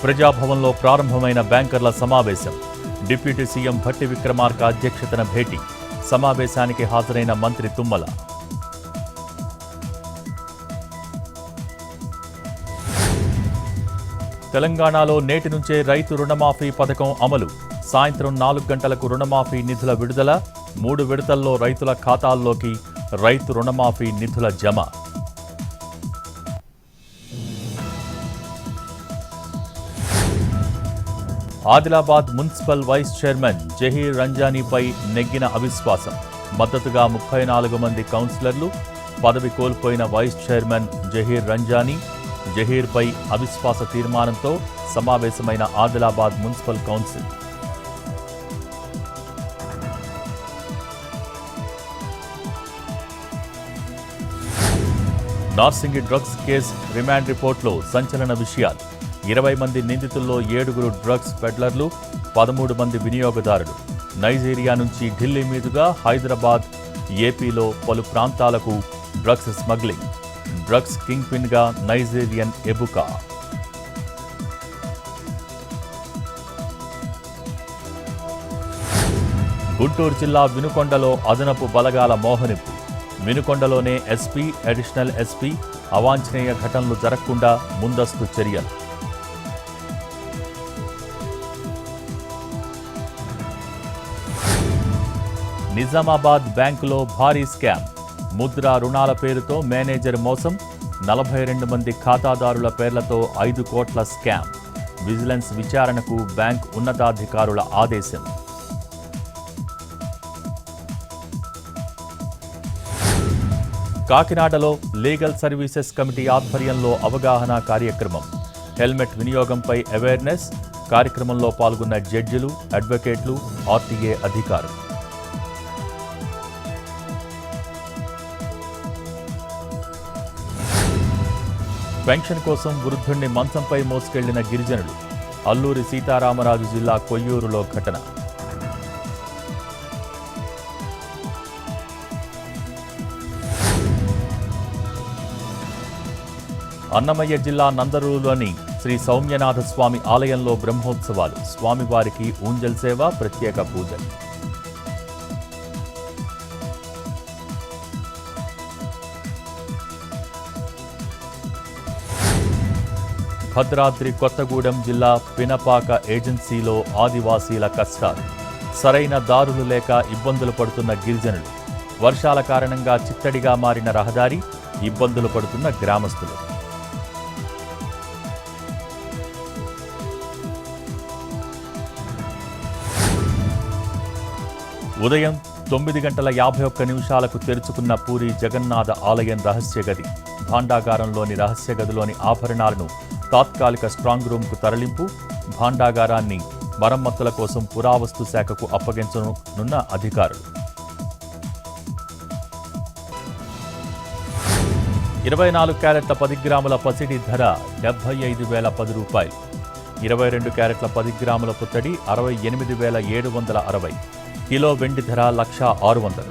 ప్రజాభవన్లో ప్రారంభమైన బ్యాంకర్ల సమావేశం. డిప్యూటీ సీఎం భట్టి విక్రమార్క అధ్యక్షతన భేటీ. సమావేశానికి హాజరైన మంత్రి తుమ్మల. తెలంగాణలో నేటి నుంచే రైతు రుణమాఫీ పథకం అమలు. సాయంత్రం 4 గంటలకు రుణమాఫీ నిధుల విడుదల. 3 విడతల్లో రైతుల ఖాతాల్లోకి రైతు రుణమాఫీ నిధుల జమ. Adilabad municipal vice chairman Zaheer రంజానీపై నెగ్గిన అవిశ్వాసం. మద్దతుగా 34 మంది కౌన్సిలర్లు. పదవి కోల్పోయిన వైస్ చైర్మన్ జహీర్ రంజానీ. జహీర్పై అవిశ్వాస తీర్మానంతో సమావేశమైన Adilabad municipal council. Narsingi drugs case remand రిపోర్ట్లో సంచలన విషయాలు. 20 మంది నిందితుల్లో 7 డ్రగ్స్ పెడ్లర్లు, 13 మంది వినియోగదారులు. నైజీరియా నుంచి ఢిల్లీ మీదుగా హైదరాబాద్, ఏపీలో పలు ప్రాంతాలకు డ్రగ్స్ స్మగ్లింగ్. డ్రగ్స్ కింగ్ పిన్గా నైజీరియన్ ఎబుకా. గుంటూరు జిల్లా వినుకొండలో అదనపు బలగాల మోహరింపు. వినుకొండలోనే ఎస్పీ, అడిషనల్ ఎస్పీ అవాంఛనీయ ఘటనలు జరగకుండా ముందస్తు చర్యలు. నిజామాబాద్ బ్యాంకులో భారీ స్కామ్. ముద్రా రుణాల పేరుతో మేనేజర్ మోసం. 42 మంది ఖాతాదారుల పేర్లతో 5 కోట్ల స్కామ్. విజిలెన్స్ విచారణకు బ్యాంక్ ఉన్నతాధికారుల ఆదేశం. కాకినాడలో లీగల్ సర్వీసెస్ కమిటీ ఆధ్వర్యంలో అవగాహన కార్యక్రమం. హెల్మెట్ వినియోగంపై అవేర్నెస్. కార్యక్రమంలో పాల్గొన్న జడ్జిలు, అడ్వకేట్లు, ఆర్టీఏ అధికారులు. పెన్షన్ కోసం వృద్ధుణ్ణి మంచంపై మోసుకెళ్లిన గిరిజనులు. అల్లూరి సీతారామరాజు జిల్లా కొయ్యూరులో ఘటన. అన్నమయ్య జిల్లా నందరూరులోని శ్రీ సౌమ్యనాథ స్వామి ఆలయంలో బ్రహ్మోత్సవాలు. స్వామివారికి ఊంజల్ సేవ, ప్రత్యేక పూజలు. భద్రాద్రి కొత్తగూడెం జిల్లా పినపాక ఏజెన్సీలో ఆదివాసీల కష్టాలు. సరైన దారులు లేక ఇబ్బందులు పడుతున్న గిరిజనులు. వర్షాల కారణంగా చిత్తడిగా మారిన రహదారి. ఇబ్బందులు పడుతున్న గ్రామస్తులు. ఉదయం 9:51 తెరుచుకున్న పూరి జగన్నాథ ఆలయం రహస్య గది. భాండాగారంలోని రహస్య గదిలోని ఆభరణాలను తాత్కాలిక స్ట్రాంగ్ రూమ్కు తరలింపు. భాండాగారాన్ని మరమ్మతుల కోసం పురావస్తు శాఖకు అప్పగించనున్న అధికారులు. 24 క్యారెట్ల 10 గ్రాముల పసిడి ధర 75,010 రూపాయలు. 22 క్యారెట్ల 10 గ్రాముల పుత్తడి 68,760. కిలో వెండి ధర 1,600,000.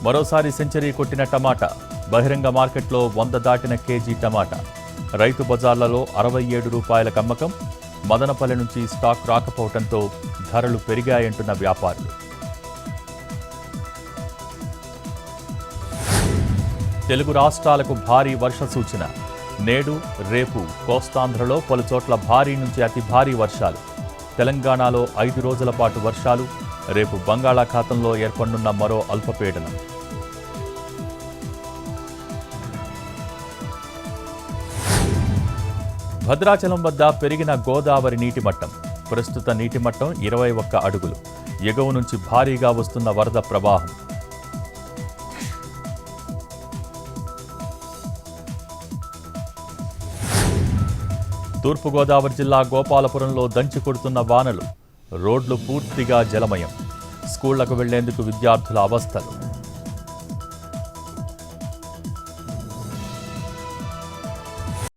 మరోసారి సెంచరీ కొట్టిన టమాటా. బహిరంగ మార్కెట్లో 100 దాటిన కేజీ టమాటా. రైతు బజార్లలో 67 రూపాయల అమ్మకం. మదనపల్లి నుంచి స్టాక్ రాకపోవడంతో ధరలు పెరిగాయంటున్న వ్యాపారులు. తెలుగు రాష్ట్రాలకు భారీ వర్ష సూచన. నేడు, రేపు కోస్తాంధ్రలో పలుచోట్ల భారీ నుంచి అతి భారీ వర్షాలు. తెలంగాణలో 5 రోజుల పాటు వర్షాలు. రేపు బంగాళాఖాతంలో ఏర్పడనున్న మరో అల్పపీడనం. భద్రాచలం వద్ద పెరిగిన గోదావరి నీటి మట్టం. ప్రస్తుత నీటి మట్టం 21 అడుగులు. ఎగువ నుంచి భారీగా వస్తున్న వరద ప్రవాహం. తూర్పుగోదావరి జిల్లా గోపాలపురంలో దంచి కొడుతున్న వానలు. రోడ్లు పూర్తిగా జలమయం. స్కూళ్లకు వెళ్లేందుకు విద్యార్థుల అవస్థలు.